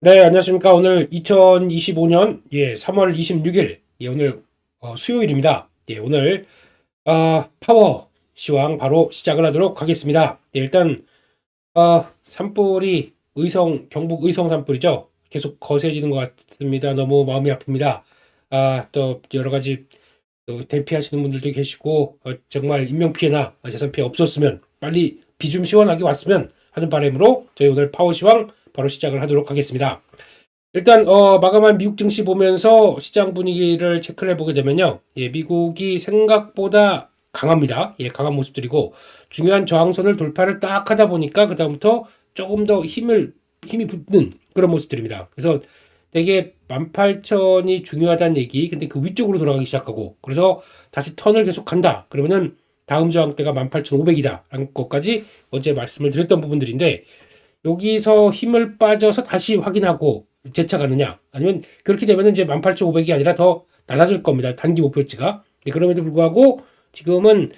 네, 안녕하십니까. 오늘 2025년 3월 26일 오늘 수요일입니다. 오늘 파워 시황 바로 시작을 하도록 하겠습니다. 일단 산불이 경북 의성 산불이죠. 계속 거세지는 것 같습니다. 너무 마음이 아픕니다. 또 여러 가지 또 대피하시는 분들도 계시고 정말 인명 피해나 재산 피해 없었으면 빨리 비 좀 시원하게 왔으면 하는 바람으로 저희 오늘 파워 시황 바로 시작을 하도록 하겠습니다. 일단 마감한 미국 증시 보면서 시장 분위기를 체크를 해보게 되면요, 미국이 생각보다 강합니다. 강한 모습들이고 중요한 저항선을 돌파를 딱 하다 보니까 그 다음부터 조금 더 힘이 붙는 그런 모습들입니다. 그래서 되게 18,000이 중요하다는 얘기, 근데 그 위쪽으로 돌아가기 시작하고 그래서 다시 턴을 계속 간다. 그러면은 다음 저항대가 18,500이다 라는 것까지 어제 말씀을 드렸던 부분들인데, 여기서 힘을 빠져서 다시 확인하고 재차가느냐, 아니면 그렇게 되면 이제 18,500이 아니라 더 낮아질 겁니다. 단기 목표치가. 그럼에도 불구하고 지금은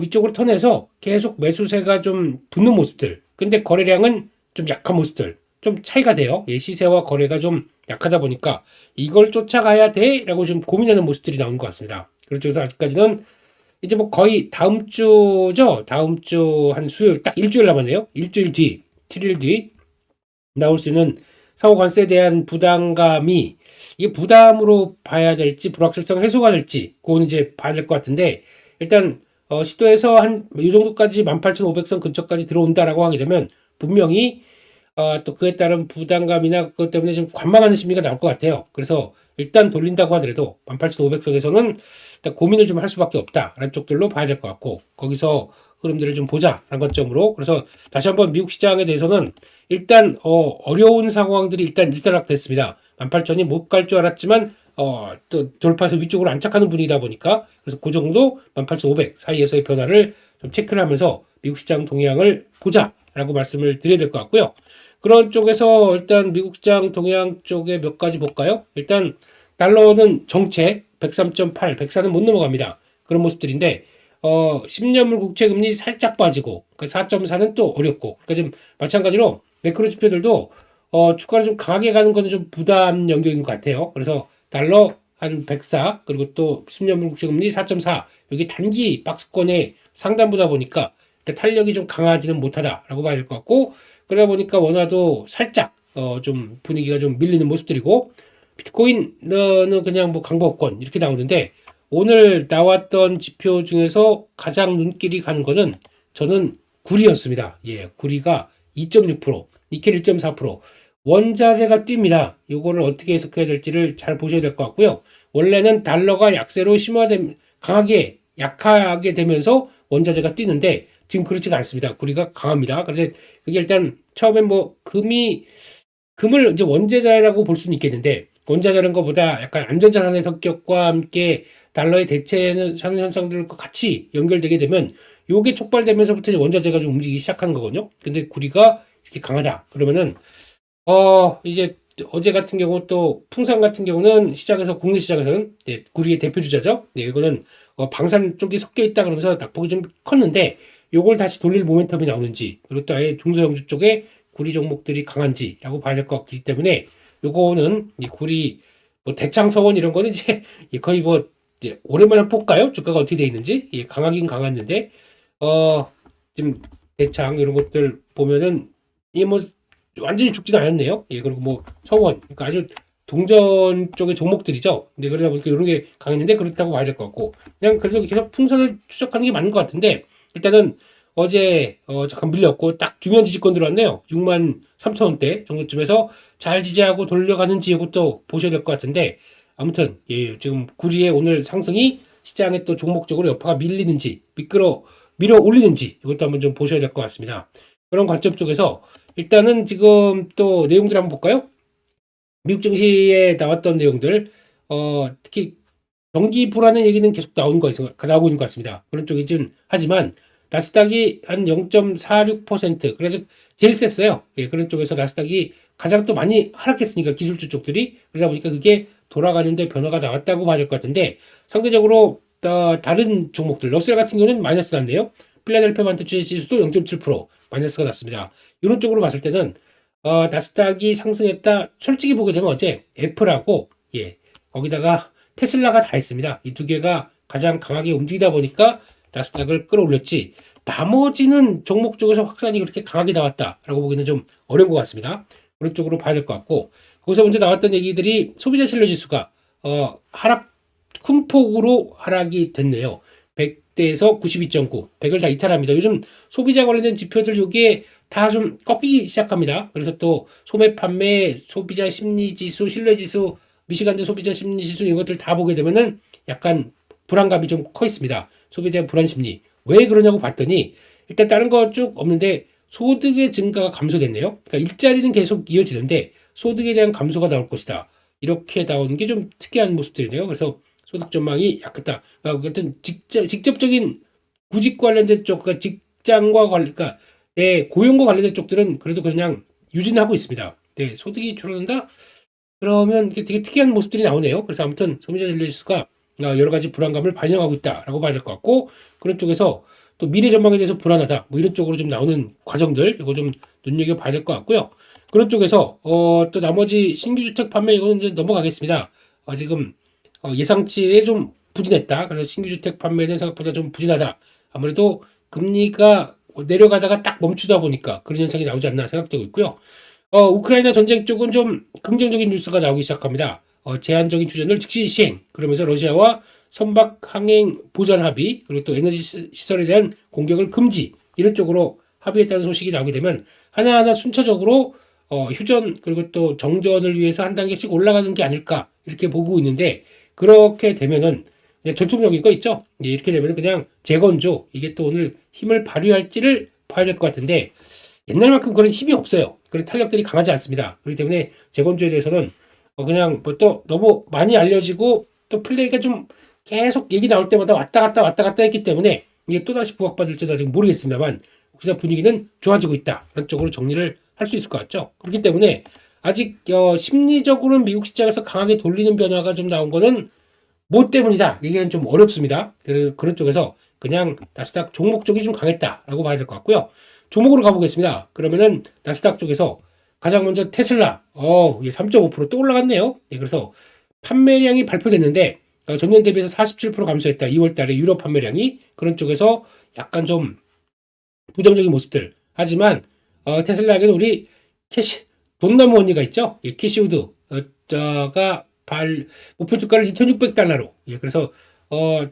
위쪽으로 턴해서 계속 매수세가 좀 붙는 모습들, 근데 거래량은 좀 약한 모습들, 좀 차이가 돼요. 시세와 거래가 좀 약하다 보니까 이걸 쫓아가야 돼 라고 좀 고민하는 모습들이 나오는 것 같습니다. 그래서 아직까지는 이제 뭐 거의 다음 주죠. 다음 주 한 수요일, 딱 일주일 남았네요. 일주일 뒤, 7일 뒤 나올 수 있는 상호 관세에 대한 부담감이, 이게 부담으로 봐야 될지 불확실성 해소가 될지 그건 이제 봐야 될 것 같은데, 일단 시도에서 한 이 정도까지 18,500선 근처까지 들어온다라고 하게 되면 분명히 또 그에 따른 부담감이나 그것 때문에 좀 관망하는 심리가 나올 것 같아요. 그래서 일단 돌린다고 하더라도 18,500선에서는 일단 고민을 좀 할 수밖에 없다라는 쪽들로 봐야 될 것 같고, 거기서 흐름들을 좀 보자라는 관점으로. 그래서 다시 한번 미국 시장에 대해서는 일단 어려운 상황들이 일단 일단락됐습니다. 18,000이 못 갈 줄 알았지만 또 돌파해서 위쪽으로 안착하는 분위기다 보니까, 그래서 그 정도 18,500 사이에서의 변화를 좀 체크를 하면서 미국 시장 동향을 보자라고 말씀을 드려야 될 것 같고요. 그런 쪽에서 일단 미국 시장 동향 쪽에 몇 가지 볼까요? 일단 달러는 정체 103.8, 104는 못 넘어갑니다. 그런 모습들인데 10년물 국채 금리 살짝 빠지고, 그러니까 4.4는 또 어렵고, 그러니까 좀 마찬가지로 매크로 지표들도 주가를 좀 강하게 가는 거는 좀 부담 영역인 것 같아요. 그래서 달러 한 104, 그리고 또 10년물 국채 금리 4.4, 여기 단기 박스권의 상단보다 보니까 탄력이 좀 강하지는 못하다라고 봐야 될 것 같고, 그러다 보니까 원화도 살짝 좀 분위기가 좀 밀리는 모습들이고, 비트코인은 그냥 뭐 강보권 이렇게 나오는데, 오늘 나왔던 지표 중에서 가장 눈길이 가는 거는 저는 구리였습니다. 구리가 2.6%, 니켈 1.4%, 원자재가 뜁니다. 이거를 어떻게 해석해야 될지를 잘 보셔야 될 것 같고요. 원래는 달러가 약세로 강하게 약하게 되면서 원자재가 뛰는데 지금 그렇지가 않습니다. 구리가 강합니다. 그래서 그게 일단 처음엔 뭐 금을 이제 원재자라고 볼 수는 있겠는데, 원자재라는 것보다 약간 안전자산의 성격과 함께 달러의 대체하는 현상들과 같이 연결되게 되면 요게 촉발되면서부터 이제 원자재가 좀 움직이기 시작하는 거거든요. 근데 구리가 이렇게 강하다 그러면은 이제 어제 같은 경우 또 풍산 같은 경우는 시장에서, 국내 시장에서는 구리의 대표 주자죠. 이거는 방산 쪽이 섞여 있다 그러면서 낙폭이 좀 컸는데, 요걸 다시 돌릴 모멘텀이 나오는지, 그리고 또 아예 중소형주 쪽에 구리 종목들이 강한지라고 봐야 될 것 같기 때문에, 요거는 이 구리 뭐 대창 서원 이런 거는 이제 거의 뭐 이제 오랜만에 한번 볼까요? 주가가 어떻게 돼 있는지. 강하긴 강했는데 지금 대창 이런 것들 보면은 뭐 완전히 죽지는 않았네요. 그리고 뭐 서원, 그러니까 아주 동전 쪽의 종목들이죠. 근데 그러다 보니까 이런 게 강했는데 그렇다고 봐야 될 것 같고, 그냥 그래도 계속 풍선을 추적하는 게 맞는 것 같은데, 일단은 어제 잠깐 밀렸고 딱 중요한 지지권 들어왔네요. 6만 3천 원대 정도쯤에서 잘 지지하고 돌려가는지 이것도 보셔야 될 것 같은데, 아무튼 지금 구리의 오늘 상승이 시장에 또 종목적으로 여파가 밀어 올리는지 이것도 한번 좀 보셔야 될 것 같습니다. 그런 관점 쪽에서 일단은 지금 또 내용들 한번 볼까요? 미국 증시에 나왔던 내용들, 특히 경기 불안의 얘기는 계속 나오고 있는 것 같습니다. 그런 쪽이긴 하지만 나스닥이 한 0.46%, 그래서 제일 셌어요. 그런 쪽에서 나스닥이 가장 또 많이 하락했으니까, 기술주 쪽들이. 그러다 보니까 그게 돌아가는데 변화가 나왔다고 봐야 될 것 같은데, 상대적으로 다른 종목들, 러셀 같은 경우는 마이너스 났네요. 필라델피아 반도체 지수도 0.7% 마이너스가 났습니다. 이런 쪽으로 봤을 때는 나스닥이 상승했다. 솔직히 보게 되면 어제 애플하고 거기다가 테슬라가 다 했습니다. 이 두 개가 가장 강하게 움직이다 보니까 나스닥을 끌어올렸지. 나머지는 종목 쪽에서 확산이 그렇게 강하게 나왔다라고 보기는 좀 어려운 것 같습니다. 그런 쪽으로 봐야 될 것 같고 거기서 먼저 나왔던 얘기들이 소비자 신뢰지수가 큰 폭으로 하락이 됐네요. 100대에서 92.9, 100을 다 이탈합니다. 요즘 소비자 관련된 지표들 요게 다 좀 꺾이기 시작합니다. 그래서 또 소매 판매, 소비자 심리지수, 신뢰지수, 미시간대 소비자 심리지수 이런 것들 다 보게 되면은 약간 불안감이 좀 커 있습니다. 소비에 대한 불안 심리. 왜 그러냐고 봤더니 일단 다른 거 쭉 없는데 소득의 증가가 감소됐네요. 그러니까 일자리는 계속 이어지는데 소득에 대한 감소가 나올 것이다. 이렇게 나오는 게 좀 특이한 모습들이네요. 그래서 소득 전망이 약했다. 그러니까 어떤 직접적인 구직 관련된 쪽, 그러니까 직장과 그러니까 고용과 관련된 쪽들은 그래도 그냥 유지하고 있습니다. 소득이 줄어든다? 그러면 되게 특이한 모습들이 나오네요. 그래서 아무튼 소비자 신뢰지수가 여러 가지 불안감을 반영하고 있다라고 봐야 될 것 같고 그런 쪽에서 또 미래 전망에 대해서 불안하다 뭐 이런 쪽으로 좀 나오는 과정들 이거 좀 눈여겨 봐야 될 것 같고요. 그런 쪽에서 또 나머지 신규 주택 판매 이거는 이제 넘어가겠습니다. 지금 예상치에 좀 부진했다. 그래서 신규 주택 판매는 생각보다 좀 부진하다. 아무래도 금리가 내려가다가 딱 멈추다 보니까 그런 현상이 나오지 않나 생각되고 있고요. 우크라이나 전쟁 쪽은 좀 긍정적인 뉴스가 나오기 시작합니다. 제한적인 주전을 즉시 시행. 그러면서 러시아와 선박 항행 보전 합의, 그리고 또 에너지 시설에 대한 공격을 금지. 이런 쪽으로 합의했다는 소식이 나오게 되면 하나하나 순차적으로 휴전 그리고 또 정전을 위해서 한 단계씩 올라가는 게 아닐까 이렇게 보고 있는데 그렇게 되면은 그냥 전통적인 거 있죠. 이렇게 되면은 그냥 재건조 이게 또 오늘 힘을 발휘할지를 봐야 될 것 같은데 옛날만큼 그런 힘이 없어요. 그런 탄력들이 강하지 않습니다. 그렇기 때문에 재건조에 대해서는 그냥 뭐 또 너무 많이 알려지고 또 플레이가 좀 계속 얘기 나올 때마다 왔다 갔다 했기 때문에 이게 또다시 부각받을지는 아직 모르겠습니다만 혹시나 분위기는 좋아지고 있다. 그런 쪽으로 정리를 할 수 있을 것 같죠. 그렇기 때문에 아직 심리적으로는 미국 시장에서 강하게 돌리는 변화가 좀 나온 거는 뭐 때문이다. 얘기는 좀 어렵습니다. 그런 쪽에서 그냥 나스닥 종목 쪽이 좀 강했다라고 봐야 될 것 같고요. 종목으로 가보겠습니다. 그러면은 나스닥 쪽에서 가장 먼저 테슬라, 3.5%또 올라갔네요. 그래서 판매량이 발표됐는데 전년 대비해서 47% 감소했다. 2월 달에 유럽 판매량이 그런 쪽에서 약간 좀 부정적인 모습들. 하지만 테슬라에게는 우리 돈나무 언니가 있죠. 캐시우드가 목표 주가를 2,600달러로. 그래서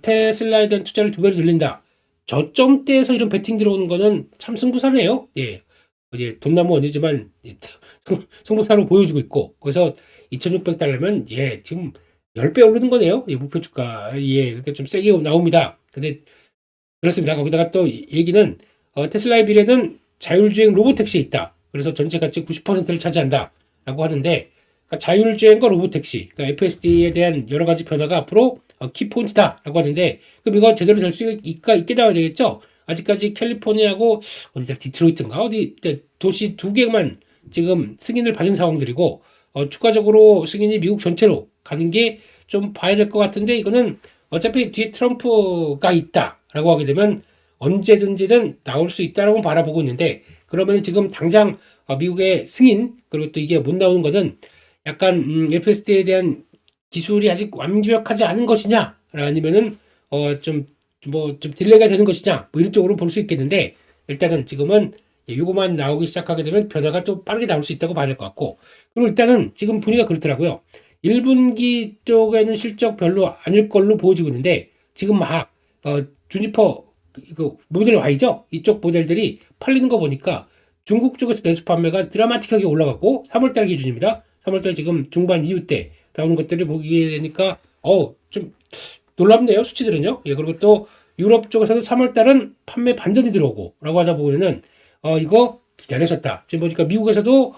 테슬라에 대한 투자를 2배로 늘린다. 저점대에서 이런 베팅 들어오는 거는 참 승부사네요. 돈나무 언니지만 승부사로 보여주고 있고 그래서 2,600달러면 지금 10배 오르는 거네요. 목표 주가. 그렇게 좀 세게 나옵니다. 근데 그렇습니다. 거기다가 또 얘기는 테슬라의 미래는 자율주행 로보택시에 있다. 그래서 전체 가치 90%를 차지한다. 라고 하는데 그러니까 자율주행과 로보택시, 그러니까 FSD에 대한 여러 가지 변화가 앞으로 키포인트다. 라고 하는데 그럼 이거 제대로 될 수 있게 나와야 되겠죠? 아직까지 캘리포니아하고 어디다 디트로이트인가 어디 도시 2개만 지금 승인을 받은 상황들이고 추가적으로 승인이 미국 전체로 가는 게 좀 봐야 될 것 같은데 이거는 어차피 뒤에 트럼프가 있다라고 하게 되면 언제든지는 나올 수 있다라고 바라보고 있는데 그러면 지금 당장 미국의 승인 그리고 또 이게 못 나오는 거는 약간 FSD에 대한 기술이 아직 완벽하지 않은 것이냐 아니면은 좀 딜레이가 되는 것이냐 뭐 이런 쪽으로 볼 수 있겠는데 일단은 지금은 요거만 나오기 시작하게 되면 변화가 또 빠르게 나올 수 있다고 봐야 될 것 같고 그리고 일단은 지금 분위기가 그렇더라고요. 1분기 쪽에는 실적 별로 아닐 걸로 보여지고 있는데 지금 막 주니퍼 이거 모델 Y죠? 이쪽 모델들이 팔리는 거 보니까 중국 쪽에서 내수 판매가 드라마틱하게 올라가고 3월달 기준입니다. 3월달 지금 중반 이후 때 나오는 것들을 보게 되니까 좀 놀랍네요. 수치들은요. 그리고 또 유럽 쪽에서도 3월달은 판매 반전이 들어오고 라고 하다 보면은 이거 기다리셨다. 지금 보니까 미국에서도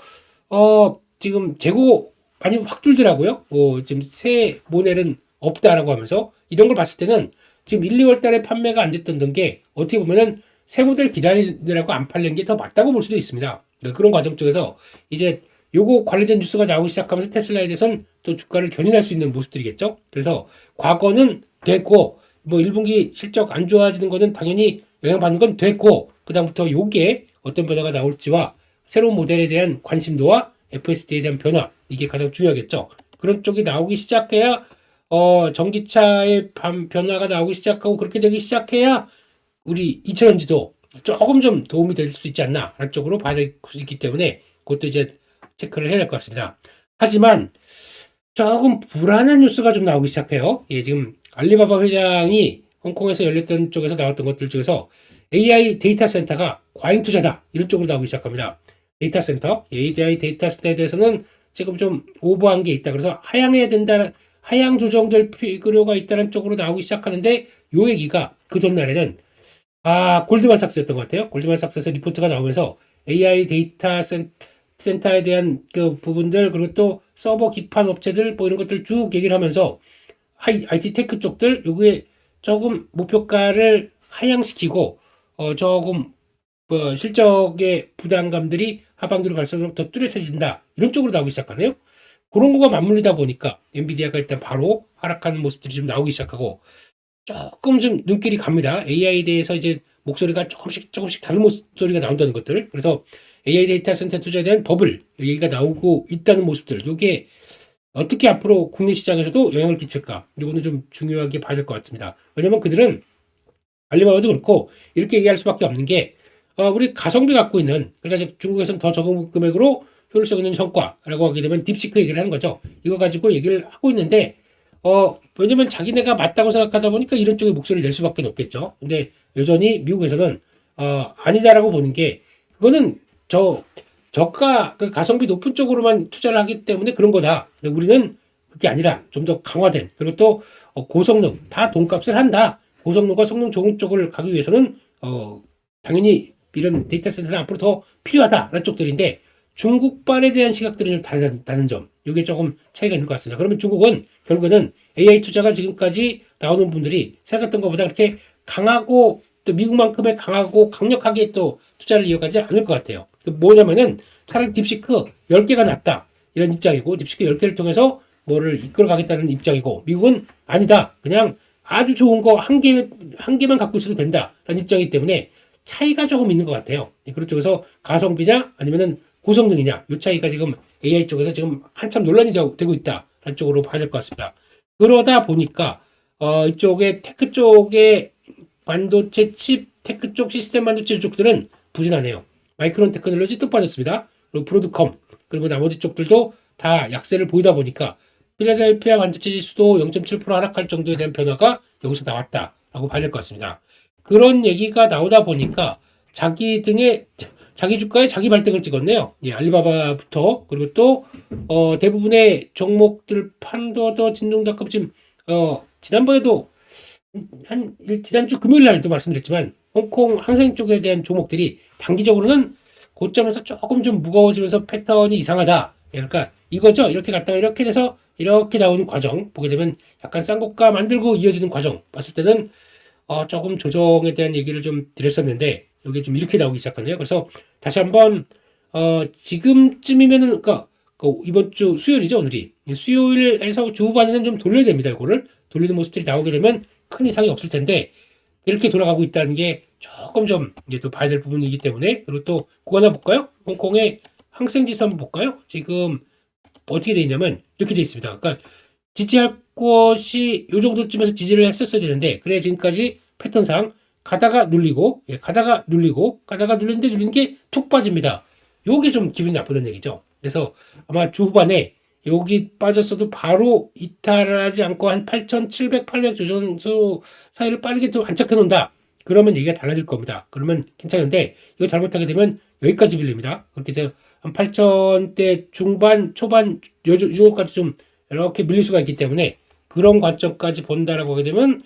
지금 재고 많이 확 줄더라고요. 지금 새 모델은 없다라고 하면서 이런 걸 봤을 때는 지금 1, 2월 달에 판매가 안 됐던 게 어떻게 보면은 새 모델 기다리느라고 안 팔린 게 더 맞다고 볼 수도 있습니다. 그런 과정 쪽에서 이제 요거 관련된 뉴스가 나오기 시작하면서 테슬라에 대해서는 또 주가를 견인할 수 있는 모습들이겠죠. 그래서 과거는 됐고 뭐 1분기 실적 안 좋아지는 거는 당연히 영향받는 건 됐고 그다음부터 요게 어떤 변화가 나올지와 새로운 모델에 대한 관심도와 FSD에 대한 변화, 이게 가장 중요하겠죠. 그런 쪽이 나오기 시작해야 전기차의 변화가 나오기 시작하고 그렇게 되기 시작해야 우리 2차전지도 조금 좀 도움이 될 수 있지 않나 라는 쪽으로 봐야 될 수 있기 때문에 그것도 이제 체크를 해야 될 것 같습니다. 하지만 조금 불안한 뉴스가 좀 나오기 시작해요. 예, 지금 알리바바 회장이 홍콩에서 열렸던 쪽에서 나왔던 것들 중에서 AI 데이터 센터가 과잉 투자다 이런 쪽으로 나오기 시작합니다. 데이터 센터, AI 데이터 센터에 대해서는 지금 좀 오버한 게 있다. 그래서 하향해야 된다, 하향 조정될 필요가 있다는 쪽으로 나오기 시작하는데 요 얘기가 그 전날에는 골드만삭스였던 것 같아요. 골드만삭스에서 리포트가 나오면서 AI 데이터 센터에 대한 그 부분들 그리고 또 서버 기판 업체들 뭐 이런 것들 쭉 얘기를 하면서 IT 테크 쪽들 요게 조금 목표가를 하향시키고 조금 실적의 부담감들이 하반기로 갈수록 더 뚜렷해진다 이런 쪽으로 나오기 시작하네요. 그런 거가 맞물리다 보니까 엔비디아가 일단 바로 하락하는 모습들이 좀 나오기 시작하고 조금 좀 눈길이 갑니다. AI에 대해서 이제 목소리가 조금씩 다른 목소리가 나온다는 것들. 그래서 AI 데이터 센터 투자에 대한 버블 얘기가 나오고 있다는 모습들. 이게 어떻게 앞으로 국내 시장에서도 영향을 끼칠까? 이거는 좀 중요하게 봐야 될 것 같습니다. 왜냐면 그들은 알리바바도 그렇고 이렇게 얘기할 수밖에 없는 게 우리 가성비 갖고 있는 그러니까 중국에서는 더 적은 금액으로 효율성 있는 성과라고 하게 되면 딥시크 얘기를 하는 거죠. 이거 가지고 얘기를 하고 있는데 왜냐면 자기네가 맞다고 생각하다 보니까 이런 쪽에 목소리를 낼 수밖에 없겠죠. 근데 여전히 미국에서는 아니다라고 보는 게 그거는 저가 그 가성비 높은 쪽으로만 투자를 하기 때문에 그런 거다. 근데 우리는 그게 아니라 좀 더 강화된 그리고 또 고성능 다 돈값을 한다. 고성능과 성능 좋은 쪽을 가기 위해서는 당연히 이런 데이터 센터는 앞으로 더 필요하다라는 쪽들인데 중국발에 대한 시각들은 좀 다른 점. 이게 조금 차이가 있는 것 같습니다. 그러면 중국은 결국에는 AI 투자가 지금까지 나오는 분들이 생각했던 것보다 그렇게 강하고 또 미국만큼의 강하고 강력하게 또 투자를 이어가지 않을 것 같아요. 뭐냐면은 차라리 딥시크 10개가 낫다. 이런 입장이고 딥시크 10개를 통해서 뭐를 이끌어가겠다는 입장이고 미국은 아니다. 그냥 아주 좋은 거 한 개만 갖고 있어도 된다라는 입장이기 때문에 차이가 조금 있는 것 같아요. 그런 쪽에서 가성비냐 아니면은 고성능이냐 이 차이가 지금 AI 쪽에서 지금 한참 논란이 되고 있다라는 쪽으로 봐야 될 것 같습니다. 그러다 보니까 이쪽에 테크 쪽에 반도체 칩 테크 쪽 시스템 반도체 쪽들은 부진하네요. 마이크론 테크놀로지 또 빠졌습니다. 그리고 브로드컴 그리고 나머지 쪽들도 다 약세를 보이다 보니까 필라델피아 반도체 지수도 0.7% 하락할 정도에 대한 변화가 여기서 나왔다라고 봐야 될 것 같습니다. 그런 얘기가 나오다 보니까 자기 주가에 자기 발등을 찍었네요. 예, 알리바바부터 그리고 또 대부분의 종목들 판도더 진동닷컴 지금 지난번에도 지난주 금요일 날도 말씀드렸지만 홍콩 항생 쪽에 대한 종목들이 단기적으로는 고점에서 조금 좀 무거워지면서 패턴이 이상하다. 그러니까 이거죠. 이렇게 갔다가 이렇게 돼서 이렇게 나오는 과정 보게 되면 약간 쌍고가 만들고 이어지는 과정 봤을 때는 조금 조정에 대한 얘기를 좀 드렸었는데 여기 지금 이렇게 나오기 시작하네요. 그래서 다시 한번 지금쯤이면은 그러니까 이번 주 수요일이죠 오늘이 수요일에서 주 후반에는 좀 돌려야 됩니다. 이거를 돌리는 모습들이 나오게 되면 큰 이상이 없을 텐데 이렇게 돌아가고 있다는 게 조금 좀 이제 또 봐야 될 부분이기 때문에 그리고 또 그거 하나 볼까요? 홍콩의 항생지수 한번 볼까요? 지금 어떻게 돼 있냐면 이렇게 돼 있습니다. 그러니까 지지할 것이 이 정도쯤에서 지지를 했었어야 되는데 그래 지금까지 패턴상 가다가 눌리고 가다가 눌리는데 눌리는 게 툭 빠집니다. 요게 좀 기분이 나쁘다는 얘기죠. 그래서 아마 주 후반에 여기 빠졌어도 바로 이탈하지 않고 한 8,700, 800 조정수 사이를 빠르게 좀 안착해 놓는다. 그러면 얘기가 달라질 겁니다. 그러면 괜찮은데 이거 잘못하게 되면 여기까지 밀립니다. 그렇게 돼서 한 8,000대 중반, 초반 이 정도까지 좀 이렇게 밀릴 수가 있기 때문에 그런 관점까지 본다라고 하게 되면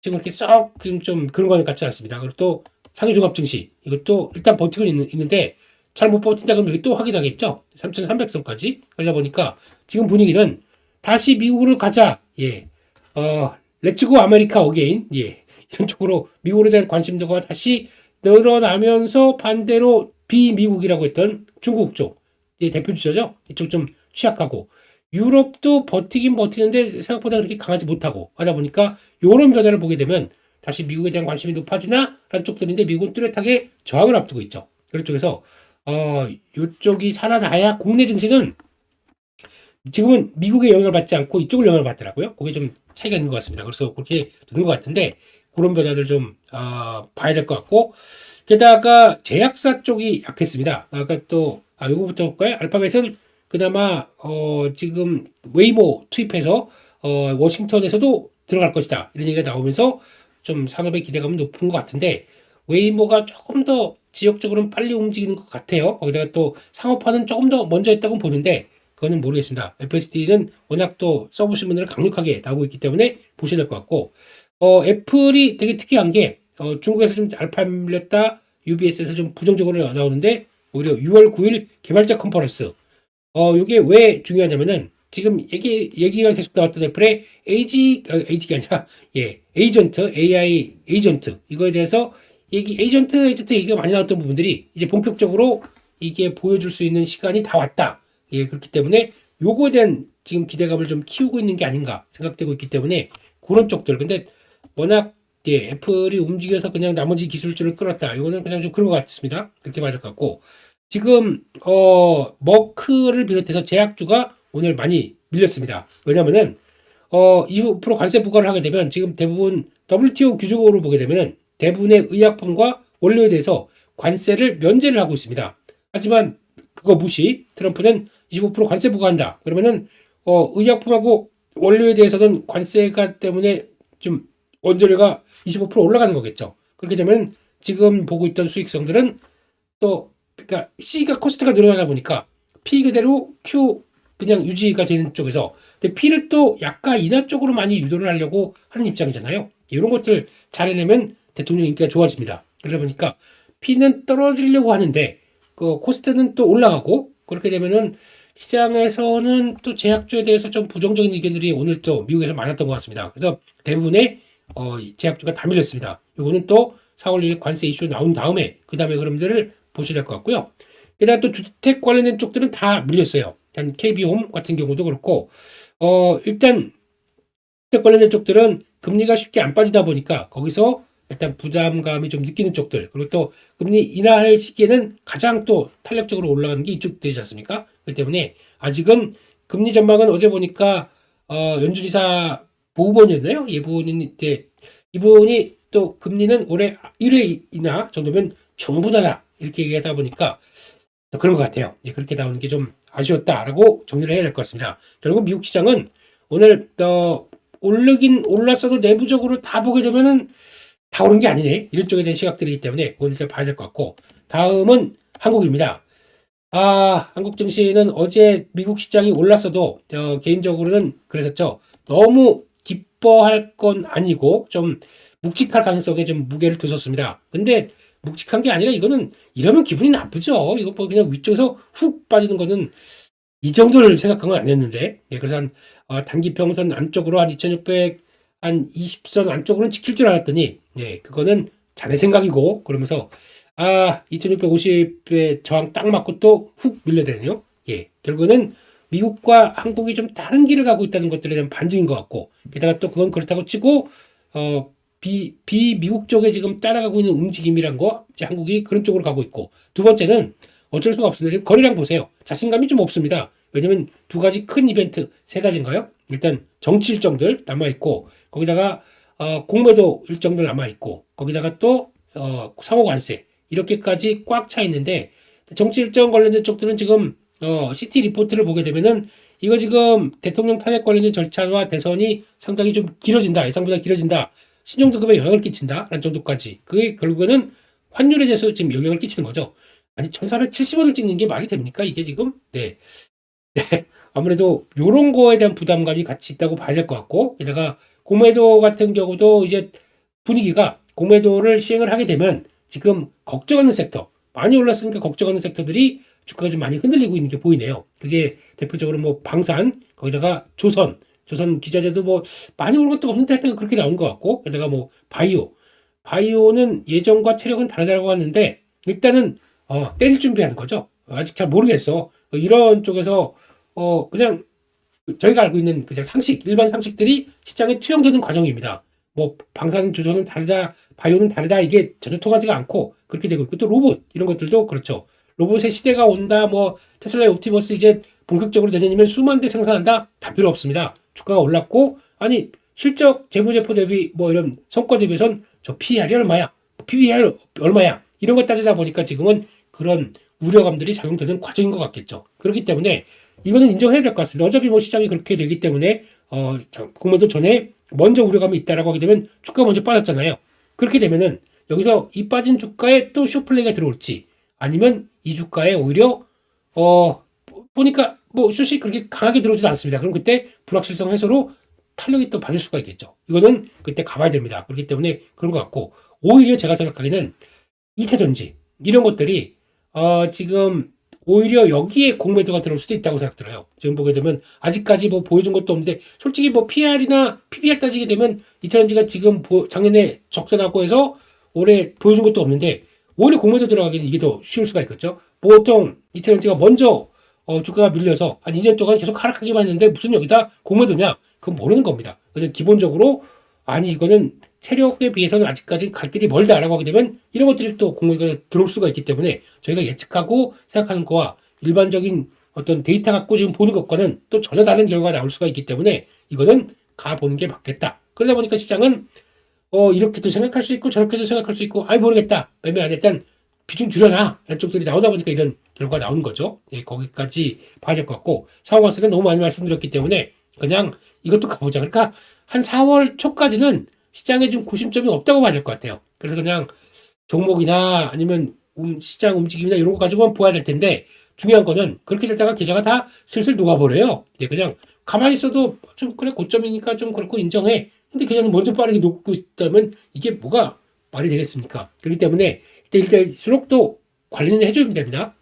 지금 이렇게 썩 좀 그런 거는 같지 않습니다. 그리고 또 상해 종합 증시 이것도 일단 버티고 있는데 잘 못 버틴다 그러면 여기 또 확인하겠죠. 3,300선까지 그러다 보니까 지금 분위기는 다시 미국으로 가자. 예, 렛츠고 아메리카 어게인. 예, 이런 쪽으로 미국에 대한 관심도가 다시 늘어나면서 반대로 비미국이라고 했던 중국 쪽 대표 주자죠. 이쪽 좀 취약하고 유럽도 버티긴 버티는데 생각보다 그렇게 강하지 못하고 하다 보니까 이런 변화를 보게 되면 다시 미국에 대한 관심이 높아지나 라는 쪽들인데 미국은 뚜렷하게 저항을 앞두고 있죠. 그런 쪽에서 요쪽이 살아나야 국내 증시는 지금은 미국의 영향을 받지 않고 이쪽을 영향을 받더라고요. 그게 좀 차이가 있는 것 같습니다. 그래서 그렇게 되는 것 같은데 그런 변화들 좀 봐야 될 것 같고 게다가 제약사 쪽이 약했습니다. 아까 또 요거부터 볼까요? 알파벳은 그나마 지금 웨이모 투입해서 워싱턴에서도 들어갈 것이다 이런 얘기가 나오면서 좀 산업의 기대감은 높은 것 같은데 웨이모가 조금 더 지역적으로는 빨리 움직이는 것 같아요. 거기다가 또 상업화는 조금 더 먼저 했다고 보는데 그거는 모르겠습니다. FSD는 워낙 또 써보신 분들은 강력하게 나오고 있기 때문에 보셔야 될 것 같고 애플이 되게 특이한 게 중국에서 좀 잘 팔렸다 UBS에서 좀 부정적으로 나오는데 오히려 6월 9일 개발자 컨퍼런스 이게 왜 중요하냐면은 지금 얘기가 계속 나왔던 애플의 AG가 아니라 에이전트 AI 에이전트 이거에 대해서 에이전트 얘기가 많이 나왔던 부분들이 이제 본격적으로 이게 보여줄 수 있는 시간이 다 왔다. 그렇기 때문에 요거에 대한 지금 기대감을 좀 키우고 있는 게 아닌가 생각되고 있기 때문에 그런 쪽들. 근데 워낙 애플이 움직여서 그냥 나머지 기술주를 끌었다. 이거는 그냥 좀 그런 것 같습니다. 그렇게 맞을 것 같고 지금 머크를 비롯해서 제약주가 오늘 많이 밀렸습니다. 왜냐면은 20% 관세 부과를 하게 되면 지금 대부분 WTO 규정으로 보게 되면은 대부분의 의약품과 원료에 대해서 관세를 면제를 하고 있습니다. 하지만 그거 무시 트럼프는 25% 관세 부과한다. 그러면은 의약품하고 원료에 대해서는 관세가 때문에 좀 원재료가 25% 올라가는 거겠죠. 그렇게 되면 지금 보고 있던 수익성들은 또 그러니까 C가 코스트가 늘어나다 보니까 P 그대로 Q 그냥 유지가 되는 쪽에서 근데 P를 또 약간 인하 쪽으로 많이 유도를 하려고 하는 입장이잖아요. 이런 것들 잘 해내면 대통령 인기가 좋아집니다. 그러다 보니까 P는 떨어지려고 하는데 그 코스트는 또 올라가고 그렇게 되면은 시장에서는 또 제약주에 대해서 좀 부정적인 의견들이 오늘 또 미국에서 많았던 것 같습니다. 그래서 대부분의 제약주가 다 밀렸습니다. 이거는 또 4월 1일 관세 이슈 나온 다음에 그 다음에 그럼들을 보셔야 될 것 같고요. 게다가 또 주택 관련된 쪽들은 다 밀렸어요. 일단 KB홈 같은 경우도 그렇고 일단 주택 관련된 쪽들은 금리가 쉽게 안 빠지다 보니까 거기서 일단 부담감이 좀 느끼는 쪽들 그리고 또 금리 인하할 시기에는 가장 또 탄력적으로 올라가는 게 이쪽들이지 않습니까? 그렇기 때문에 아직은 금리 전망은 어제 보니까 연준이사 보후본이었나요? 예보는 이분이 또 금리는 올해 1회 인하 정도면 충분하다 이렇게 얘기하다 보니까 그런 것 같아요. 그렇게 나오는 게 좀 아쉬웠다라고 정리를 해야 될 것 같습니다. 결국 미국 시장은 오늘 오르긴 올랐어도 내부적으로 다 보게 되면은 다 오른 게 아니네 이런 쪽에 대한 시각들이기 때문에 그건 일단 봐야 될 것 같고 다음은 한국입니다. 한국 증시는 어제 미국 시장이 올랐어도 개인적으로는 그랬었죠. 너무 기뻐할 건 아니고 좀 묵직할 가능성에 좀 무게를 두었습니다. 근데 묵직한 게 아니라 이거는 이러면 기분이 나쁘죠. 이거 뭐 그냥 위쪽에서 훅 빠지는 거는 이 정도를 생각한 건 아니었는데 그래서 한 단기 평선 안쪽으로 한 2600, 한 20선 안쪽으로는 지킬 줄 알았더니 그거는 자네 생각이고 그러면서 2650에 저항 딱 맞고 또 훅 밀려대네요. 결국은 미국과 한국이 좀 다른 길을 가고 있다는 것들에 대한 반증인 것 같고 게다가 또 그건 그렇다고 치고 비미국 쪽에 지금 따라가고 있는 움직임이란 거 이제 한국이 그런 쪽으로 가고 있고 두 번째는 어쩔 수가 없습니다. 지금 거래량 보세요. 자신감이 좀 없습니다. 왜냐면 두 가지 큰 이벤트 세 가지인가요? 일단 정치 일정들 남아 있고 거기다가 공매도 일정들 남아 있고 거기다가 또 상호 관세 이렇게까지 꽉 차 있는데 정치 일정 관련된 쪽들은 지금 시티 리포트를 보게 되면은 이거 지금 대통령 탄핵 관련된 절차와 대선이 상당히 좀 길어진다. 예상보다 길어진다. 신용등급에 영향을 끼친다. 라는 정도까지. 그게 결국에는 환율에 대해서 지금 영향을 끼치는 거죠. 아니 1470원을 찍는 게 말이 됩니까? 이게 지금? 네. 아무래도 요런 거에 대한 부담감이 같이 있다고 봐야 될 것 같고 게다가 공매도 같은 경우도 이제 분위기가 공매도를 시행을 하게 되면 지금 걱정하는 sek터 많이 올랐으니까 걱정하는 섹터들이 주가가 좀 많이 흔들리고 있는 게 보이네요. 그게 대표적으로 뭐 방산 거기다가 조선 기자재도 뭐 많이 오른 것도 없는데 하여튼 그렇게 나온 것 같고 게다가 뭐 바이오는 예전과 체력은 다르다고 하는데 일단은 때릴 준비하는 거죠. 아직 잘 모르겠어. 이런 쪽에서 그냥 저희가 알고 있는 그냥 일반 상식들이 시장에 투영되는 과정입니다. 뭐 방사능 조선은 다르다, 바이오는 다르다 이게 전혀 통하지가 않고 그렇게 되고 있고 또 로봇 이런 것들도 그렇죠. 로봇의 시대가 온다, 뭐 테슬라의 옵티머스 이제 본격적으로 내년이면 수만 대 생산한다, 다 필요 없습니다. 주가가 올랐고, 아니 실적 재무제표 대비 뭐 이런 성과 대비해선 저 PER이 얼마야, PBR 얼마야, 이런 거 따지다 보니까 지금은 그런 우려감들이 작용되는 과정인 것 같겠죠. 그렇기 때문에 이거는 인정해야 될 것 같습니다. 어차피 뭐 시장이 그렇게 되기 때문에 공매도 전에 먼저 우려감이 있다라고 하게 되면 주가가 먼저 빠졌잖아요. 그렇게 되면은 여기서 이 빠진 주가에 또 쇼플레이가 들어올지, 아니면 이 주가에 오히려 보니까 뭐 숏이 그렇게 강하게 들어오지도 않습니다. 그럼 그때 불확실성 해소로 탄력이 또 받을 수가 있겠죠. 이거는 그때 가봐야 됩니다. 그렇기 때문에 그런 것 같고, 오히려 제가 생각하기에는 2차 전지 이런 것들이 지금 오히려 여기에 공매도가 들어올 수도 있다고 생각 들어요. 지금 보게 되면 아직까지 뭐 보여준 것도 없는데, 솔직히 뭐 PR이나 PBR 따지게 되면 2차 전지가 지금 작년에 적선하고 해서 올해 보여준 것도 없는데, 오히려 공매도 들어가기는 이게 더 쉬울 수가 있겠죠. 보통 2차 전지가 먼저 주가가 밀려서 한 2년 동안 계속 하락하기만 했는데 무슨 여기다 공매도냐? 그건 모르는 겁니다. 그래서 기본적으로 아니 이거는 체력에 비해서는 아직까지 갈 길이 멀다라고 하게 되면 이런 것들이 또 공매도가 들어올 수가 있기 때문에 저희가 예측하고 생각하는 거와 일반적인 어떤 데이터 갖고 지금 보는 것과는 또 전혀 다른 결과가 나올 수가 있기 때문에 이거는 가보는 게 맞겠다. 그러다 보니까 시장은 이렇게도 생각할 수 있고 저렇게도 생각할 수 있고, 아이 모르겠다, 매매 안 했단 비중 줄여놔 라는 쪽들이 나오다 보니까 이런 결과가 나오는 거죠. 예, 거기까지 봐야 될 것 같고, 상황관세는 너무 많이 말씀드렸기 때문에 그냥 이것도 가보자. 그러니까 한 4월 초까지는 시장에 좀 구심점이 없다고 봐야 될 것 같아요. 그래서 그냥 종목이나 아니면 시장 움직임이나 이런 거 가지고만 보아야 될 텐데, 중요한 거는 그렇게 되다가 계좌가 다 슬슬 녹아버려요. 그냥 가만히 있어도 좀 그래 고점이니까 좀 그렇고 인정해. 근데 계좌는 먼저 빠르게 녹고 있다면 이게 뭐가 말이 되겠습니까? 그렇기 때문에 일대일수록 또 관리는 해줘야 됩니다.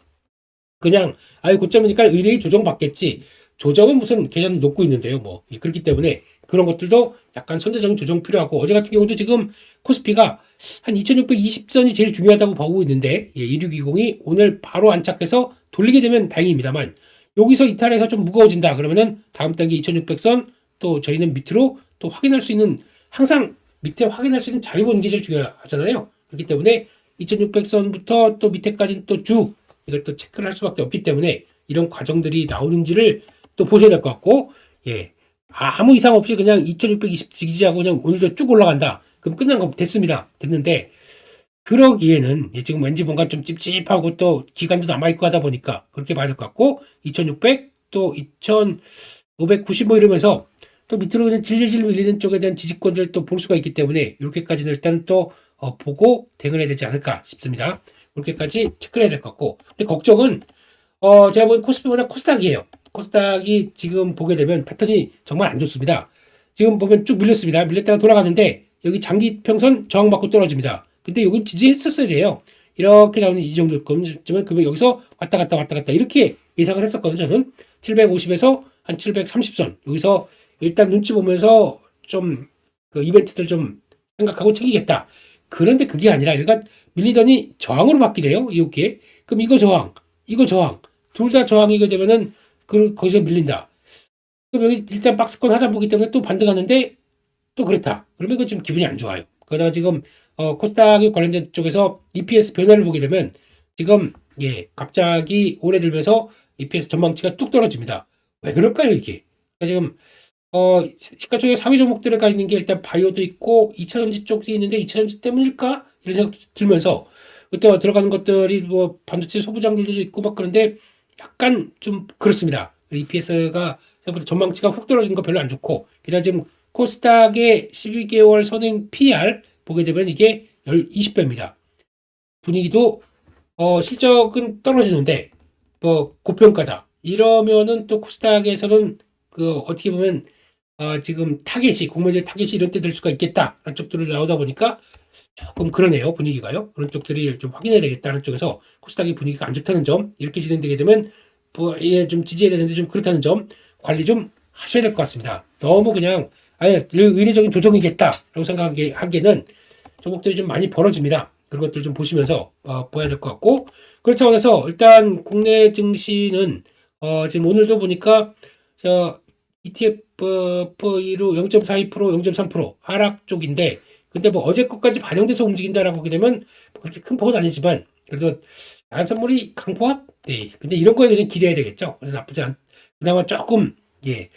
그냥 아예 고점이니까 의뢰이 조정받겠지. 조정은 무슨 계좌는 녹고 있는데요. 뭐 그렇기 때문에 그런 것들도 약간 선제적인 조정 필요하고, 어제 같은 경우도 지금 코스피가 한 2620선이 제일 중요하다고 보고 있는데, 2620이 오늘 바로 안착해서 돌리게 되면 다행입니다만, 여기서 이탈해서 좀 무거워진다 그러면은 다음 단계 2600선 또 저희는 밑으로 또 확인할 수 있는, 항상 밑에 확인할 수 있는 자리 보는 게 제일 중요하잖아요. 그렇기 때문에 2600선부터 또 밑에까지 또 쭉 이걸 또 체크를 할 수밖에 없기 때문에 이런 과정들이 나오는지를 또 보셔야 될 것 같고, 예. 아무 이상 없이 그냥 2620 지지하고 그냥 오늘도 쭉 올라간다. 그럼 끝난 거 됐습니다. 됐는데, 그러기에는 지금 왠지 뭔가 좀 찝찝하고 또 기간도 남아있고 하다 보니까 그렇게 봐야 될 것 같고, 2600, 또 2590 뭐 이러면서 또 밑으로 그냥 질질질 밀리는 쪽에 대한 지지권들을 또 볼 수가 있기 때문에 이렇게까지는 일단 또 보고 대응을 해야 되지 않을까 싶습니다. 이렇게까지 체크를 해야 될 것 같고, 근데 걱정은 제가 보기엔 코스피보다 코스닥이에요. 코스닥이 지금 보게 되면 패턴이 정말 안 좋습니다. 지금 보면 쭉 밀렸습니다. 밀렸다가 돌아가는데 여기 장기 평선 저항받고 떨어집니다. 근데 여기 지지했었어야 돼요. 이렇게 나오는 이 정도쯤은 그러면 여기서 왔다 갔다 이렇게 예상을 했었거든요. 저는 750에서 한 730선 여기서 일단 눈치 보면서 좀 그 이벤트들 좀 생각하고 챙기겠다. 그런데 그게 아니라 여기가 밀리더니 저항으로 바뀌래요. 이렇게. 그럼 이거 저항, 이거 저항, 둘 다 저항이게 되면은 거기서 밀린다. 그럼 여기 일단 박스권 하다 보기 때문에 또 반등하는데 또 그렇다. 그러면 이거 좀 기분이 안 좋아요. 그러다가 지금 코스닥이 관련된 쪽에서 EPS 변화를 보게 되면 지금 갑자기 올해 들면서 EPS 전망치가 뚝 떨어집니다. 왜 그럴까요 이게? 그러니까 지금 시가총액 4위 종목들에 가 있는 게 일단 바이오도 있고 2차전지 쪽도 있는데 2차전지 때문일까? 이런 생각도 들면서 그때 들어가는 것들이 뭐 반도체 소부장들도 있고 막 그런데 약간 좀 그렇습니다. EPS가 생각보다 전망치가 훅 떨어지는 거 별로 안 좋고, 게다가 지금 코스닥의 12개월 선행 PR 보게 되면 이게 20배입니다. 분위기도 실적은 떨어지는데 뭐 고평가다. 이러면은 또 코스닥에서는 어떻게 보면 지금 타겟이 공매도 타겟이 이런 때 될 수가 있겠다라는 쪽들을 나오다 보니까 조금 그러네요. 분위기가요. 그런 쪽들이 좀 확인해야 되겠다는 쪽에서 코스닥의 분위기가 안 좋다는 점, 이렇게 진행되게 되면 좀 지지해야 되는데 좀 그렇다는 점 관리 좀 하셔야 될 것 같습니다. 너무 그냥 아예 의례적인 조정이겠다라고 생각하기에는 종목들이 좀 많이 벌어집니다. 그런 것들 좀 보시면서 봐야 될 것 같고, 그렇다고 해서 일단 국내 증시는 지금 오늘도 보니까 ETF로 0.42%, 0.3% 하락 쪽인데, 근데 뭐 어제 것까지 반영돼서 움직인다라고 하게 되면 그렇게 큰 폭은 아니지만 그래도 다른 선물이 강포합? 네. 근데 이런 거에 좀 기대해야 되겠죠. 그래서 나쁘지 않. 그나마 조금 예.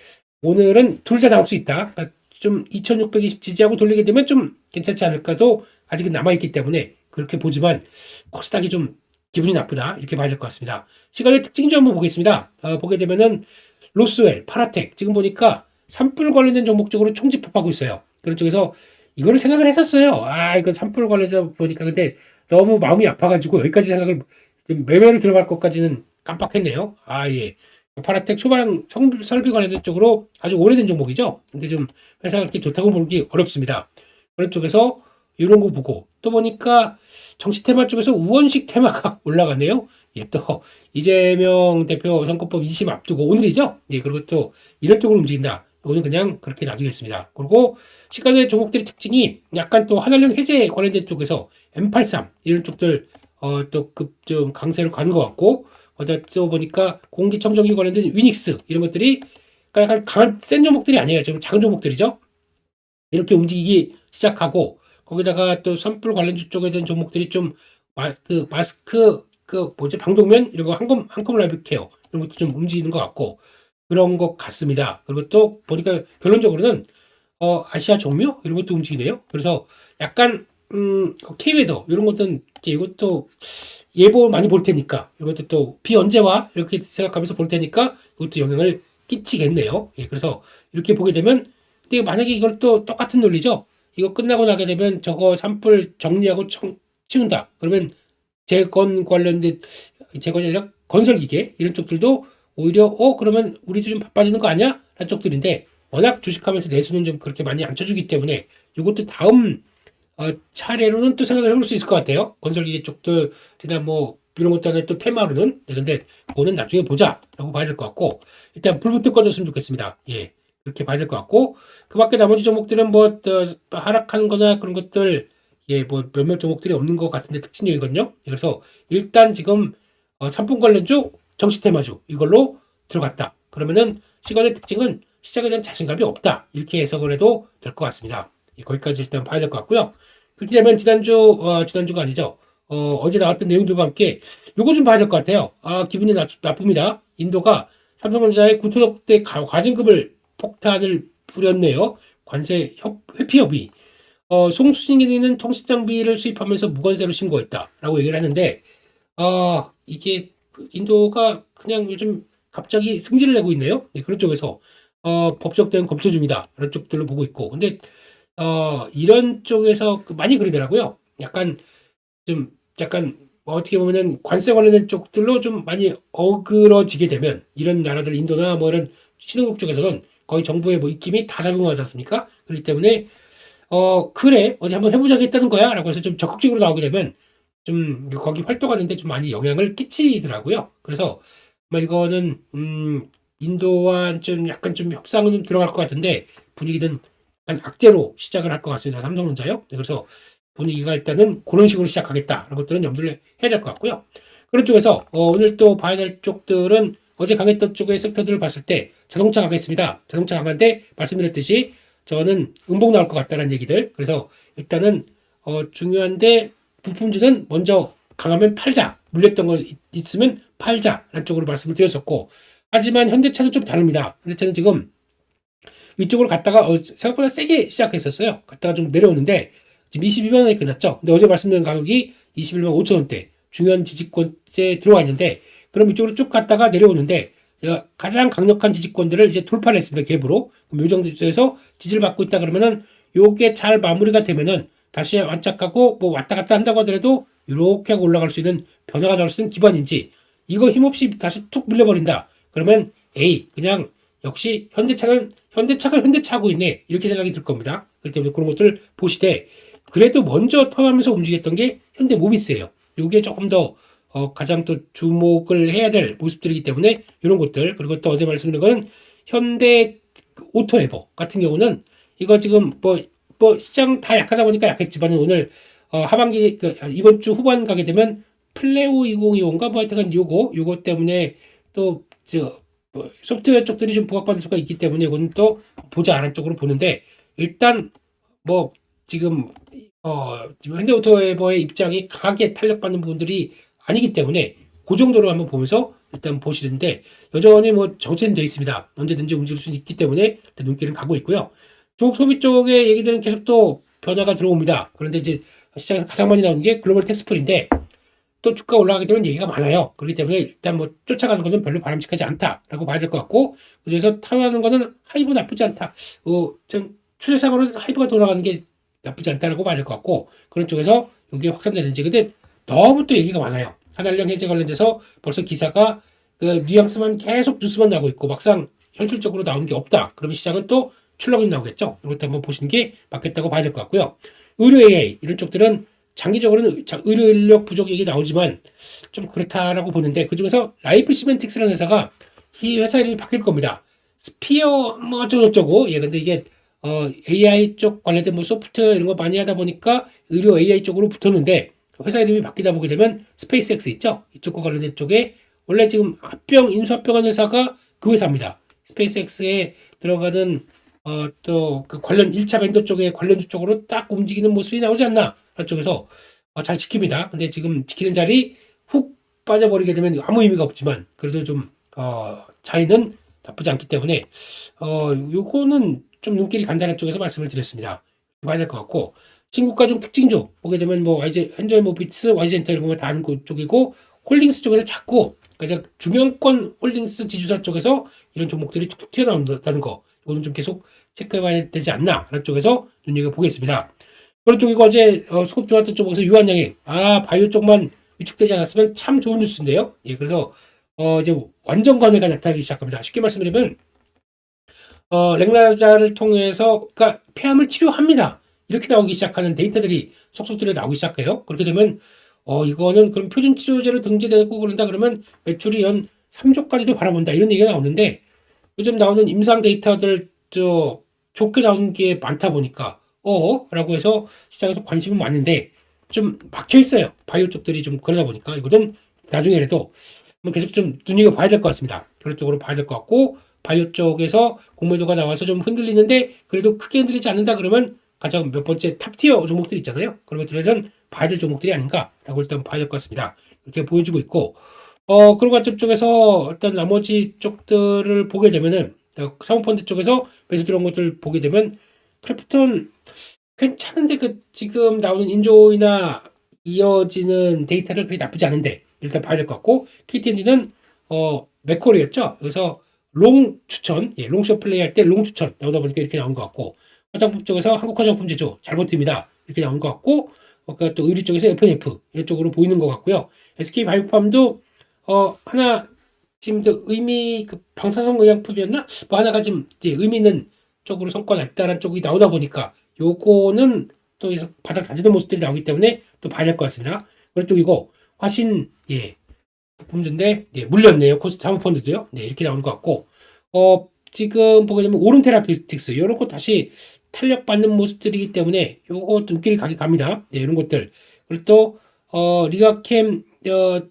오늘은 둘 다 나올 수 있다. 그러니까 좀 2620 지지하고 돌리게 되면 좀 괜찮지 않을까도 아직은 남아있기 때문에 그렇게 보지만 코스닥이 좀 기분이 나쁘다 이렇게 봐야 될 것 같습니다. 시간의 특징 좀 한번 보겠습니다. 보게 되면은 로스웰, 파라텍 지금 보니까 산불 관련된 종목 쪽으로 총집합하고 있어요. 그런 쪽에서 이거를 생각을 했었어요. 아 이건 산불 관련해서 보니까 근데 너무 마음이 아파가지고 여기까지 생각을 매매로 들어갈 것까지는 깜빡했네요. 아 예. 파라텍 초반 설비 관련된 쪽으로 아주 오래된 종목이죠. 근데 좀 회사가 그렇게 좋다고 보기 어렵습니다. 그런 쪽에서 이런 거 보고 또 보니까 정치 테마 쪽에서 우원식 테마가 올라가네요. 예, 또 이재명 대표 선거법 2심 앞두고 오늘이죠. 예, 그리고 또 이런 쪽으로 움직인다. 이거는 그냥 그렇게 놔두겠습니다. 그리고 시간의 종목들의 특징이 약간 또 한한령 해제 관련된 쪽에서 M83 이런 쪽들 또 급 좀 강세를 가는 것 같고 또 보니까 공기청정기 관련된 위닉스 이런 것들이 약간 강한 센 종목들이 아니에요. 좀 작은 종목들이죠. 이렇게 움직이기 시작하고 거기다가 또 산불 관련주 쪽에 대한 종목들이 좀 마스크 그 뭐지 방독면 이런 거 한컴 라이브 케어 이런 것도 좀 움직이는 것 같고 그런 것 같습니다. 그리고 또 보니까 결론적으로는 아시아 종묘 이런 것도 움직이네요. 그래서 약간 K웨더 이런 것들은 이것도 예보 많이 볼 테니까 이것도 또 비 언제 와 이렇게 생각하면서 볼 테니까 이것도 영향을 끼치겠네요. 예, 그래서 이렇게 보게 되면 근데 만약에 이걸 또 똑같은 논리죠. 이거 끝나고 나게 되면 저거 산불 정리하고 치운다. 그러면 재건 관련된 재건이 아니라 건설기계 이런 쪽들도 오히려 그러면 우리도 좀 바빠지는 거 아니야? 라는 쪽들인데 워낙 주식하면서 내수는 좀 그렇게 많이 안 쳐주기 때문에 이것도 다음 차례로는 또 생각을 해볼 수 있을 것 같아요. 건설기계 쪽들이나 뭐 이런 것도 하나 또 테마로는 네, 근데 그거는 나중에 보자라고 봐야 될 것 같고 일단 불부터 꺼졌으면 좋겠습니다. 예. 그렇게 봐야 될 것 같고 그 밖에 나머지 종목들은 뭐 하락하는 거나 그런 것들 예, 뭐 몇몇 종목들이 없는 것 같은데 특징적이거든요. 그래서 일단 지금 상품 관련주 정시 테마주 이걸로 들어갔다. 그러면은 시간의 특징은 시장에 대한 자신감이 없다. 이렇게 해석을 해도 될 것 같습니다. 예, 거기까지 일단 봐야 될 것 같고요. 그렇게 되면 지난주가 아니죠. 어제 나왔던 내용들과 함께 요거 좀 봐야 될 것 같아요. 기분이 나쁩니다. 인도가 삼성전자의 구토덕대 과징금을 폭탄을 부렸네요. 관세 회피협의. 송수진이는 통신장비를 수입하면서 무관세로 신고했다라고 얘기를 하는데, 이게 인도가 그냥 요즘 갑자기 승질을 내고 있네요. 네, 그런 쪽에서 법적 대응 검토 중이다. 그런 쪽들로 보고 있고, 근데 이런 쪽에서 많이 그러더라고요. 약간 어떻게 보면은 관세 관련된 쪽들로 좀 많이 어그러지게 되면 이런 나라들 인도나 뭐 이런 신흥국 쪽에서는 거의 정부의 뭐 입김이 다 작용하지 않습니까? 그렇기 때문에 그래 어디 한번 해보자겠다는 거야 라고 해서 좀 적극적으로 나오게 되면 좀 거기 활동하는데 좀 많이 영향을 끼치더라고요. 그래서 뭐 이거는 인도와 좀 약간 좀 협상은 좀 들어갈 것 같은데 분위기는 약간 악재로 시작을 할 것 같습니다. 삼성전자요. 네, 그래서 분위기가 일단은 그런 식으로 시작하겠다. 이런 것들은 염두를 해야 될 것 같고요. 그런 쪽에서 오늘 또 봐야 될 쪽들은 어제 강했던 쪽의 섹터들을 봤을 때 자동차 가겠습니다. 자동차 강한데 말씀드렸듯이 저는 음봉 나올 것 같다는 얘기들. 그래서 일단은 중요한데 부품주는 먼저 강하면 팔자. 물렸던 거 있으면 팔자라는 쪽으로 말씀을 드렸었고 하지만 현대차는 좀 다릅니다. 현대차는 지금 위쪽으로 갔다가 생각보다 세게 시작했었어요. 갔다가 좀 내려오는데 지금 22만 원에 끝났죠. 근데 어제 말씀드린 가격이 21만 5천 원대 중요한 지지권에 들어와 있는데 그럼 이쪽으로 쭉 갔다가 내려오는데 가장 강력한 지지권들을 이제 돌파를 했습니다. 갭으로. 그럼 요 정도에서 지지를 받고 있다 그러면은 요게 잘 마무리가 되면은 다시 완착하고 뭐 왔다 갔다 한다고 하더라도 이렇게 하고 올라갈 수 있는 변화가 나올 수 있는 기반인지 이거 힘없이 다시 툭 밀려버린다. 그러면 그냥 역시 현대차가 현대차하고 있네 이렇게 생각이 들 겁니다. 그렇기 때문에 그런 것들 보시되 그래도 먼저 턴하면서 움직였던 게 현대모비스예요. 이게 조금 더 가장 또 주목을 해야 될 모습들이기 때문에 이런 것들 그리고 또 어제 말씀드린 거는 현대 오토에버 같은 경우는 이거 지금 뭐 시장 다 약하다 보니까 약했지만 오늘 하반기 이번 주 후반 가게 되면 플레오 2025인가 뭐 하여튼 요거 때문에 뭐 소프트웨어 쪽들이 좀 부각받을 수가 있기 때문에 이건 또 보자 않은 쪽으로 보는데 일단 뭐 지금 현대오토에버의 입장이 강하게 탄력받는 부분들이 아니기 때문에 그 정도로 한번 보면서 일단 보시는데 여전히 뭐 정체되어 있습니다. 언제든지 움직일 수 있기 때문에 일단 눈길은 가고 있고요. 중국 소비 쪽의 얘기들은 계속 또 변화가 들어옵니다. 그런데 이제 시장에서 가장 많이 나오는 게 글로벌 텍스플인데 또 주가 올라가게 되면 얘기가 많아요. 그렇기 때문에 일단 뭐 쫓아가는 것은 별로 바람직하지 않다라고 봐야 될 것 같고 그래서 타협하는 거는 하이브 나쁘지 않다. 좀 추세상으로는 하이브가 돌아가는 게 나쁘지 않다라고 봐야 될 것 같고 그런 쪽에서 이게 확산되는지 근데 너무 또 얘기가 많아요. 한한령 해제 관련돼서 벌써 기사가 그 뉘앙스만 계속 뉴스만 나고 있고 막상 현실적으로 나오는 게 없다. 그러면 시장은 또 출렁이 나오겠죠. 이것도 한번 보시는 게 맞겠다고 봐야 될 것 같고요. 의료 AI 이런 쪽들은 장기적으로는 의료 인력 부족 얘기 나오지만 좀 그렇다라고 보는데 그중에서 라이프 시멘틱스라는 회사가 이 회사 이름이 바뀔 겁니다. 스피어 뭐 어쩌고저쩌고 예 근데 이게 AI 쪽 관련된 뭐 소프트웨어 이런 거 많이 하다 보니까 의료 AI 쪽으로 붙었는데 회사 이름이 바뀌다 보게 되면 스페이스X 있죠? 이쪽과 관련된 쪽에 원래 지금 인수합병한 회사가 그 회사입니다. 스페이스X에 들어가는 또 그 관련 1차 벤더 쪽에 관련주 쪽으로 딱 움직이는 모습이 나오지 않나 그쪽에서 잘 지킵니다. 근데 지금 지키는 자리 훅 빠져버리게 되면 아무 의미가 없지만 그래도 좀 차이는 나쁘지 않기 때문에 요거는 좀 눈길이 간다는 쪽에서 말씀을 드렸습니다. 봐야 될 것 같고 신국가 중 특징주 보게 되면 뭐 현대모비스, YG엔터 이런 거 다 아는 쪽이고 홀딩스 쪽에서 자꾸 그러니까 중형권 홀딩스 지주사 쪽에서 이런 종목들이 툭툭 튀어나온다는 거 이거는 좀 계속 체크해봐야 되지 않나 하는 쪽에서 눈여겨보겠습니다. 그런 쪽이고 어제 수급 좋았던 쪽에서 유한양행 바이오 쪽만 위축되지 않았으면 참 좋은 뉴스인데요. 예, 그래서 이제 완전 관회가 나타나기 시작합니다. 쉽게 말씀드리면 렉나자를 통해서 그러니까 폐암을 치료합니다. 이렇게 나오기 시작하는 데이터들이 속속들이 나오기 시작해요. 그렇게 되면 이거는 그럼 표준 치료제로 등재되고 그런다 그러면 매출이 연 3조까지도 바라본다 이런 얘기가 나오는데 요즘 나오는 임상 데이터들 좋게 나오는 게 많다 보니까 라고 해서 시장에서 관심은 많은데 좀 막혀 있어요. 바이오 쪽들이 좀 그러다 보니까 이거는 나중에라도 계속 좀 눈여겨봐야 될 것 같습니다. 그런 쪽으로 봐야 될 것 같고 바이오 쪽에서 공매도가 나와서 좀 흔들리는데 그래도 크게 흔들리지 않는다 그러면 가장 몇 번째 탑티어 종목들 있잖아요. 그런 것들은 봐야 될 종목들이 아닌가라고 일단 봐야 될 것 같습니다. 이렇게 보여주고 있고 그런 관점 쪽에서 일단 나머지 쪽들을 보게 되면은 사모펀드 쪽에서 매수 들어온 것들 보게 되면 크래프톤 괜찮은데 지금 나오는 인조이나 이어지는 데이터를 그렇게 나쁘지 않은데 일단 봐야 될 것 같고 KTNG는 맥콜이었죠. 그래서 롱 추천, 롱숏 플레이 할 때 롱 추천 나오다 보니까 이렇게 나온 것 같고 화장품 쪽에서 한국 화장품 제조 잘 버팁니다. 이렇게 나온 것 같고 또 의류 쪽에서 F&F 이런 쪽으로 보이는 것 같고요. SK바이오팜도 하나 지금 의미 방사성 의약품이었나? 뭐 하나가 지금 의미 있는 쪽으로 성과가 났다는 쪽이 나오다 보니까 요거는 또 바닥 다지는 모습들이 나오기 때문에 또 봐야 될 것 같습니다. 그런 쪽이고 화신 품주인데 물렸네요. 사모펀드도요. 이렇게 나오는 것 같고 지금 보게 되면 오름 테라피틱스 이런 거 다시 탄력 받는 모습들이기 때문에 요거 눈길이 가게 갑니다. 이런 것들 그리고 또 리가캠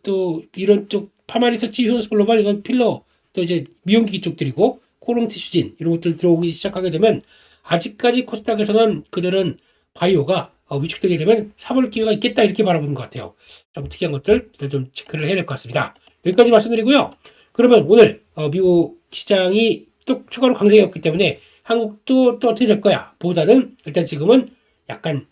또 이런 쪽 파마리서치 휴원스 글로벌 이건 필러 또 이제 미용기기 쪽들이고 코롱 티슈진 이런 것들 들어오기 시작하게 되면 아직까지 코스닥에서는 그들은 바이오가 위축되게 되면 3월 기회가 있겠다 이렇게 바라보는 것 같아요. 좀 특이한 것들 좀 체크를 해야 될 것 같습니다. 여기까지 말씀드리고요. 그러면 오늘 미국 시장이 또 추가로 강세였기 때문에 한국도 또 어떻게 될 거야? 보다는 일단 지금은 약간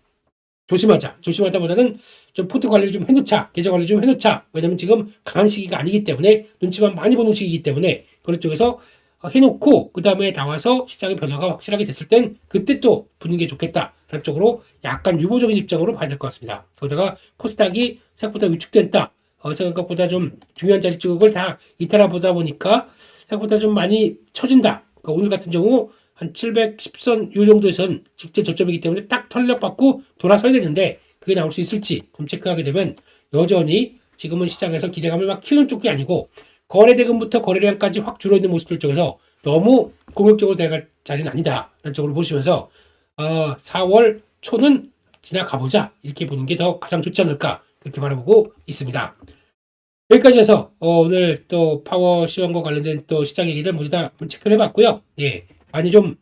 조심하자보다는 좀 포트 관리를 좀 해놓자, 계좌 관리 좀 해놓자. 왜냐면 지금 강한 시기가 아니기 때문에 눈치만 많이 보는 시기이기 때문에 그런 쪽에서 해놓고 그 다음에 나와서 시장의 변화가 확실하게 됐을 땐 그때 또 붙는 게 좋겠다. 라는 쪽으로 약간 유보적인 입장으로 봐야 될 것 같습니다. 거기다가 코스닥이 생각보다 위축됐다. 생각보다 좀 중요한 자리 쪽을 다 이탈하보다 보니까 생각보다 좀 많이 처진다. 그러니까 오늘 같은 경우 한 710선 요 정도에선 직전 저점이기 때문에 딱 탄력받고 돌아서야 되는데 그게 나올 수 있을지 좀 체크하게 되면 여전히 지금은 시장에서 기대감을 막 키우는 쪽이 아니고 거래대금부터 거래량까지 확 줄어있는 모습들 쪽에서 너무 공격적으로 대갈 자리는 아니다. 라는 쪽으로 보시면서 4월 초는 지나가보자 이렇게 보는 게 더 가장 좋지 않을까 그렇게 바라보고 있습니다. 여기까지 해서 오늘 또 파워 시황과 관련된 또 시장 얘기들 모두 다 체크를 해봤고요. 많이 좀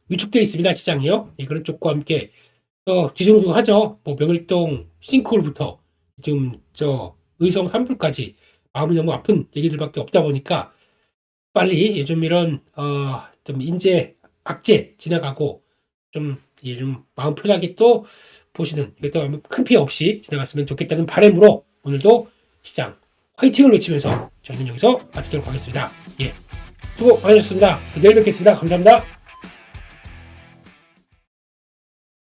위축되어 있습니다. 시장이요. 그런 쪽과 함께 뒤숭숭하죠. 뭐 명일동 싱크홀부터 지금 의성 산불까지 마음이 너무 아픈 얘기들밖에 없다 보니까 빨리 좀 이런 좀 인재 악재 지나가고 좀 마음 편하게 또 보시는 또 큰 피해 없이 지나갔으면 좋겠다는 바람으로 오늘도 시장 화이팅을 외치면서 저희는 여기서 마치도록 하겠습니다. 예, 수고 많으셨습니다. 내일 뵙겠습니다. 감사합니다.